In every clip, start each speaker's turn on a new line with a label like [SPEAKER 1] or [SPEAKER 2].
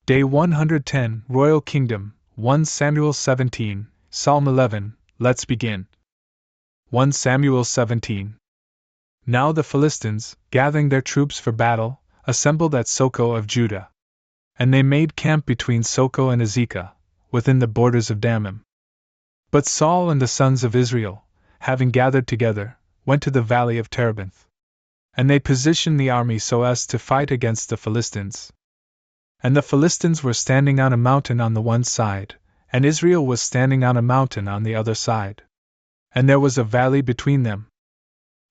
[SPEAKER 1] Day 110, Royal Kingdom, 1 Samuel 17, Psalm 11, let's begin. 1 Samuel 17. Now the Philistines, gathering their troops for battle, assembled at Socoh of Judah. And they made camp between Socoh and Azekah, within the borders of Damim. But Saul and the sons of Israel, having gathered together, went to the valley of Terebinth. And they positioned the army so as to fight against the Philistines. And the Philistines were standing on a mountain on the one side, and Israel was standing on a mountain on the other side. And there was a valley between them.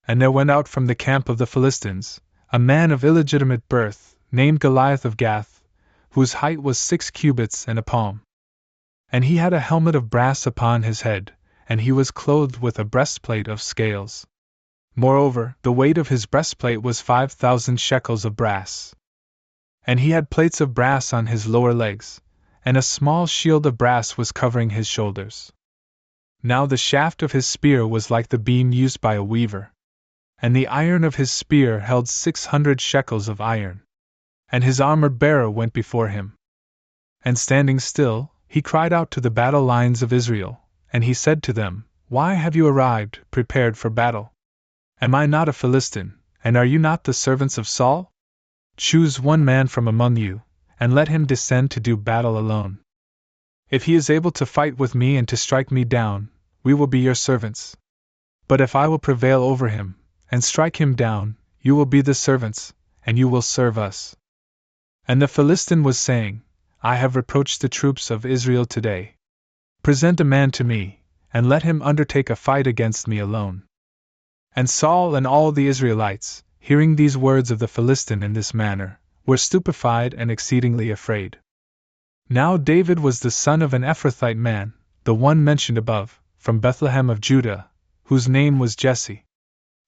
[SPEAKER 1] And there went out from the camp of the Philistines a man of illegitimate birth, named Goliath of Gath, whose height was 6 cubits and a palm. And he had a helmet of brass upon his head, and he was clothed with a breastplate of scales. Moreover, the weight of his breastplate was 5,000 shekels of brass. And he had plates of brass on his lower legs, and a small shield of brass was covering his shoulders. Now the shaft of his spear was like the beam used by a weaver. And the iron of his spear held 600 shekels of iron. And his armor-bearer went before him. And standing still, he cried out to the battle lines of Israel, and he said to them, Why have you arrived, prepared for battle? Am I not a Philistine, and are you not the servants of Saul? Choose one man from among you, and let him descend to do battle alone. If he is able to fight with me and to strike me down, we will be your servants. But if I will prevail over him, and strike him down, you will be the servants, and you will serve us. And the Philistine was saying, I have reproached the troops of Israel today. Present a man to me, and let him undertake a fight against me alone. And Saul and all the Israelites, hearing these words of the Philistine in this manner, were stupefied and exceedingly afraid. Now David was the son of an Ephrathite man, the one mentioned above, from Bethlehem of Judah, whose name was Jesse.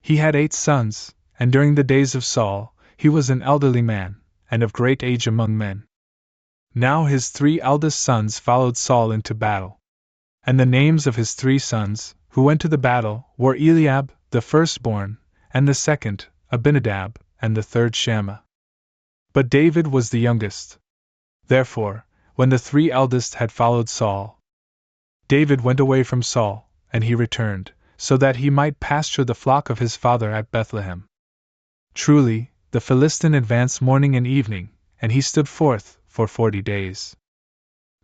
[SPEAKER 1] He had 8 sons, and during the days of Saul, he was an elderly man, and of great age among men. Now his 3 eldest sons followed Saul into battle. And the names of his 3 sons, who went to the battle, were Eliab, the firstborn, and the second, Abinadab, and the third Shammah. But David was the youngest. Therefore, when the 3 eldest had followed Saul, David went away from Saul, and he returned, so that he might pasture the flock of his father at Bethlehem. Truly, the Philistine advanced morning and evening, and he stood forth for 40 days.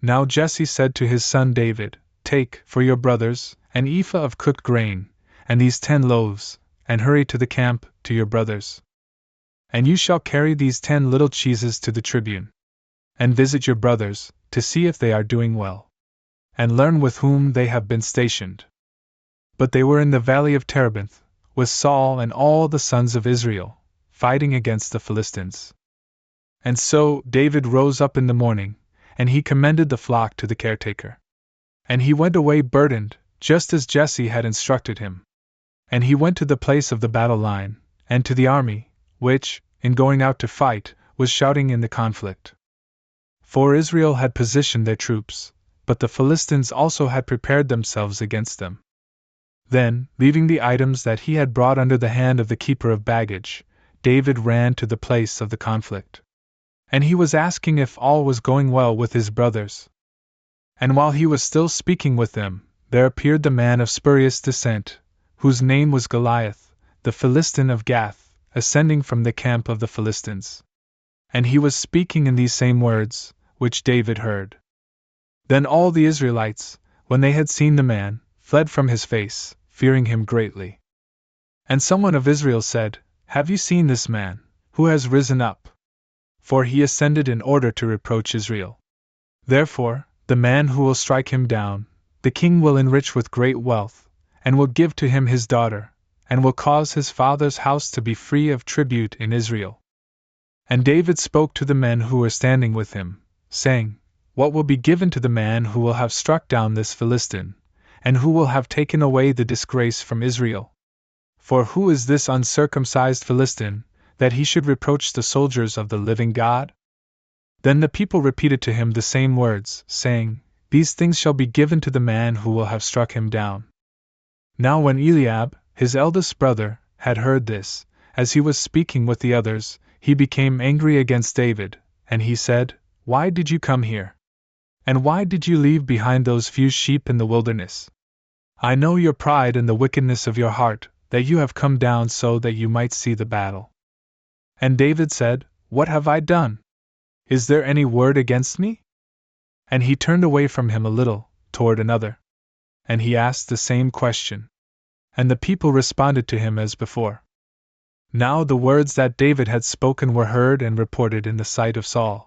[SPEAKER 1] Now Jesse said to his son David, Take, for your brothers, an ephah of cooked grain, and these 10 loaves, and hurry to the camp, to your brothers. And you shall carry these 10 little cheeses to the tribune. And visit your brothers, to see if they are doing well. And learn with whom they have been stationed. But they were in the valley of Terebinth, with Saul and all the sons of Israel, fighting against the Philistines. And so David rose up in the morning, and he commended the flock to the caretaker. And he went away burdened, just as Jesse had instructed him. And he went to the place of the battle line, and to the army, which, in going out to fight, was shouting in the conflict. For Israel had positioned their troops, but the Philistines also had prepared themselves against them. Then, leaving the items that he had brought under the hand of the keeper of baggage, David ran to the place of the conflict. And he was asking if all was going well with his brothers. And while he was still speaking with them, there appeared the man of spurious descent, whose name was Goliath, the Philistine of Gath, ascending from the camp of the Philistines. And he was speaking in these same words, which David heard. Then all the Israelites, when they had seen the man, fled from his face, fearing him greatly. And someone of Israel said, Have you seen this man, who has risen up? For he ascended in order to reproach Israel. Therefore, the man who will strike him down, the king will enrich with great wealth, and will give to him his daughter, and will cause his father's house to be free of tribute in Israel. And David spoke to the men who were standing with him, saying, What will be given to the man who will have struck down this Philistine, and who will have taken away the disgrace from Israel? For who is this uncircumcised Philistine, that he should reproach the soldiers of the living God? Then the people repeated to him the same words, saying, These things shall be given to the man who will have struck him down. Now when Eliab, his eldest brother, had heard this, as he was speaking with the others, he became angry against David, and he said, why did you come here? And why did you leave behind those few sheep in the wilderness? I know your pride and the wickedness of your heart, that you have come down so that you might see the battle. And David said, What have I done? Is there any word against me? And he turned away from him a little, toward another. And he asked the same question. And the people responded to him as before. Now the words that David had spoken were heard and reported in the sight of Saul.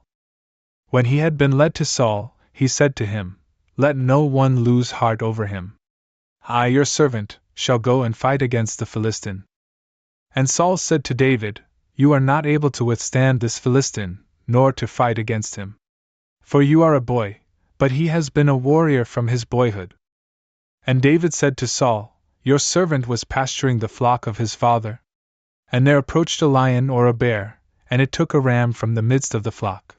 [SPEAKER 1] When he had been led to Saul, he said to him, Let no one lose heart over him. I, your servant, shall go and fight against the Philistine. And Saul said to David, You are not able to withstand this Philistine, nor to fight against him. For you are a boy, but he has been a warrior from his boyhood. And David said to Saul, Your servant was pasturing the flock of his father. And there approached a lion or a bear, and it took a ram from the midst of the flock.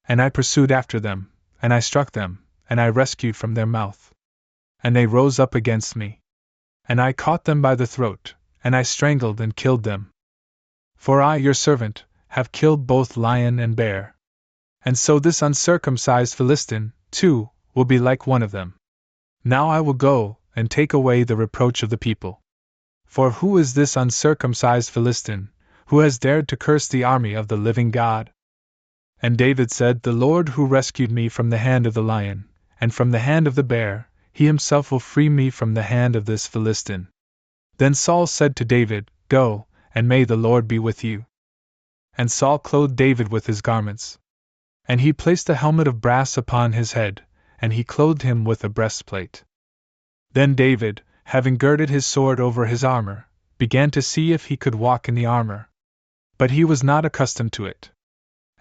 [SPEAKER 1] And I pursued after them, and I struck them, and I rescued from their mouth. And they rose up against me. And I caught them by the throat, and I strangled and killed them. For I, your servant, have killed both lion and bear. And so this uncircumcised Philistine, too, will be like one of them. Now I will go, and take away the reproach of the people. For who is this uncircumcised Philistine, who has dared to curse the army of the living God? And David said, The Lord who rescued me from the hand of the lion, and from the hand of the bear, he himself will free me from the hand of this Philistine. Then Saul said to David, Go, and may the Lord be with you. And Saul clothed David with his garments. And he placed a helmet of brass upon his head, and he clothed him with a breastplate. Then David, having girded his sword over his armor, began to see if he could walk in the armor. But he was not accustomed to it.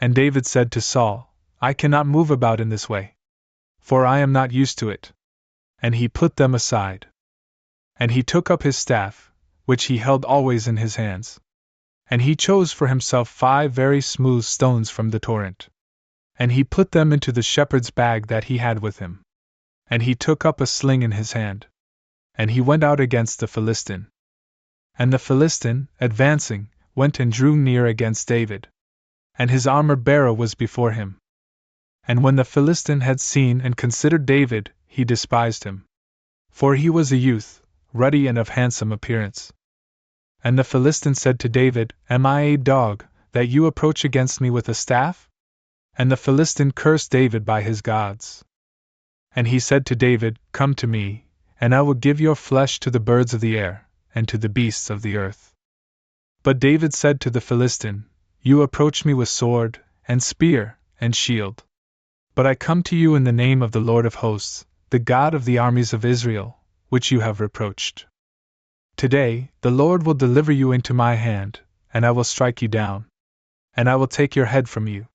[SPEAKER 1] And David said to Saul, I cannot move about in this way, for I am not used to it. And he put them aside. And he took up his staff, which he held always in his hands. And he chose for himself 5 very smooth stones from the torrent. And he put them into the shepherd's bag that he had with him. And he took up a sling in his hand. And he went out against the Philistine. And the Philistine, advancing, went and drew near against David. And his armor-bearer was before him. And when the Philistine had seen and considered David, he despised him. For he was a youth, ruddy and of handsome appearance. And the Philistine said to David, Am I a dog, that you approach against me with a staff? And the Philistine cursed David by his gods. And he said to David, Come to me, and I will give your flesh to the birds of the air, and to the beasts of the earth. But David said to the Philistine, You approach me with sword, and spear, and shield. But I come to you in the name of the Lord of hosts, the God of the armies of Israel, which you have reproached. Today, the Lord will deliver you into my hand, and I will strike you down. And I will take your head from you.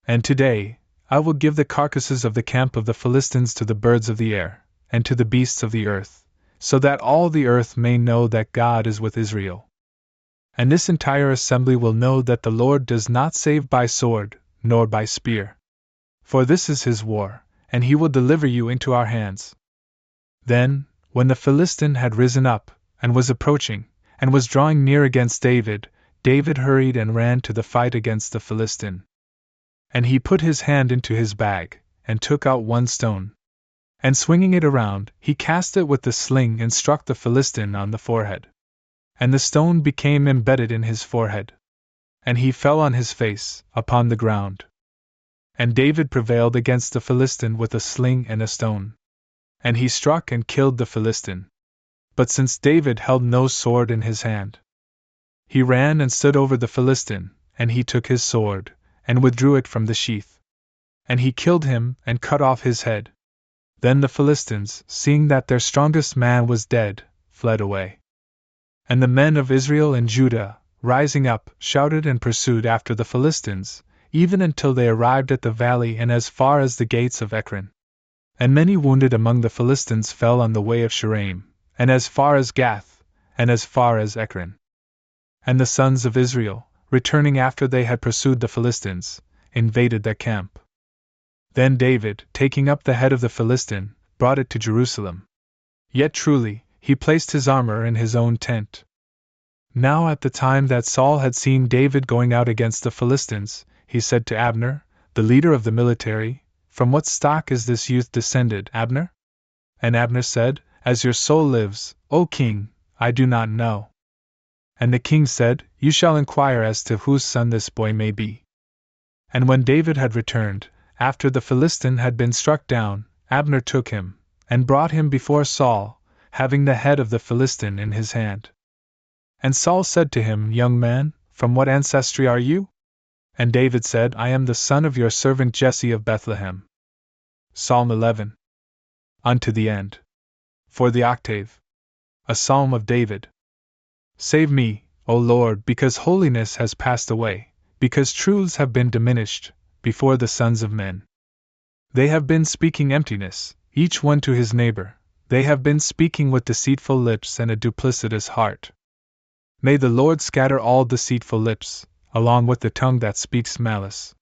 [SPEAKER 1] And today, I will give the carcasses of the camp of the Philistines to the birds of the air, and to the beasts of the earth, so that all the earth may know that God is with Israel. And this entire assembly will know that the Lord does not save by sword, nor by spear. For this is his war, and he will deliver you into our hands. Then, when the Philistine had risen up, and was approaching, and was drawing near against David, David hurried and ran to the fight against the Philistine. And he put his hand into his bag, and took out 1 stone. And swinging it around, he cast it with the sling and struck the Philistine on the forehead. And the stone became embedded in his forehead. And he fell on his face, upon the ground. And David prevailed against the Philistine with a sling and a stone. And he struck and killed the Philistine. But since David held no sword in his hand, he ran and stood over the Philistine, and he took his sword, and withdrew it from the sheath. And he killed him, and cut off his head. Then the Philistines, seeing that their strongest man was dead, fled away. And the men of Israel and Judah, rising up, shouted and pursued after the Philistines, even until they arrived at the valley and as far as the gates of Ekron. And many wounded among the Philistines fell on the way of Sharaim, and as far as Gath, and as far as Ekron. And the sons of Israel, returning after they had pursued the Philistines, invaded their camp. Then David, taking up the head of the Philistine, brought it to Jerusalem. Yet truly, he placed his armor in his own tent. Now at the time that Saul had seen David going out against the Philistines, he said to Abner, the leader of the military, from what stock is this youth descended, Abner? And Abner said, As your soul lives, O king, I do not know. And the king said, You shall inquire as to whose son this boy may be. And when David had returned, after the Philistine had been struck down, Abner took him, and brought him before Saul, having the head of the Philistine in his hand. And Saul said to him, Young man, from what ancestry are you? And David said, I am the son of your servant Jesse of Bethlehem. Psalm 11. Unto the end. For the octave. A psalm of David. Save me, O Lord, because holiness has passed away, because truths have been diminished, before the sons of men. They have been speaking emptiness, each one to his neighbor, they have been speaking with deceitful lips and a duplicitous heart. May the Lord scatter all deceitful lips, along with the tongue that speaks malice.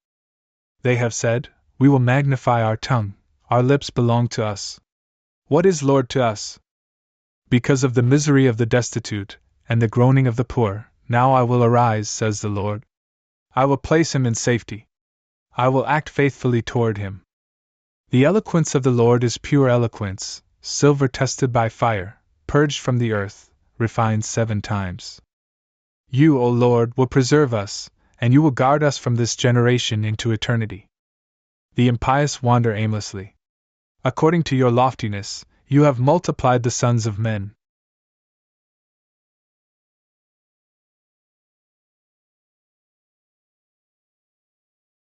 [SPEAKER 1] They have said, We will magnify our tongue, our lips belong to us. What is Lord to us? Because of the misery of the destitute, and the groaning of the poor, now I will arise, says the Lord. I will place him in safety. I will act faithfully toward him. The eloquence of the Lord is pure eloquence, silver tested by fire, purged from the earth, refined 7 times. You, O Lord, will preserve us, and you will guard us from this generation into eternity. The impious wander aimlessly. According to your loftiness, you have multiplied the sons of men,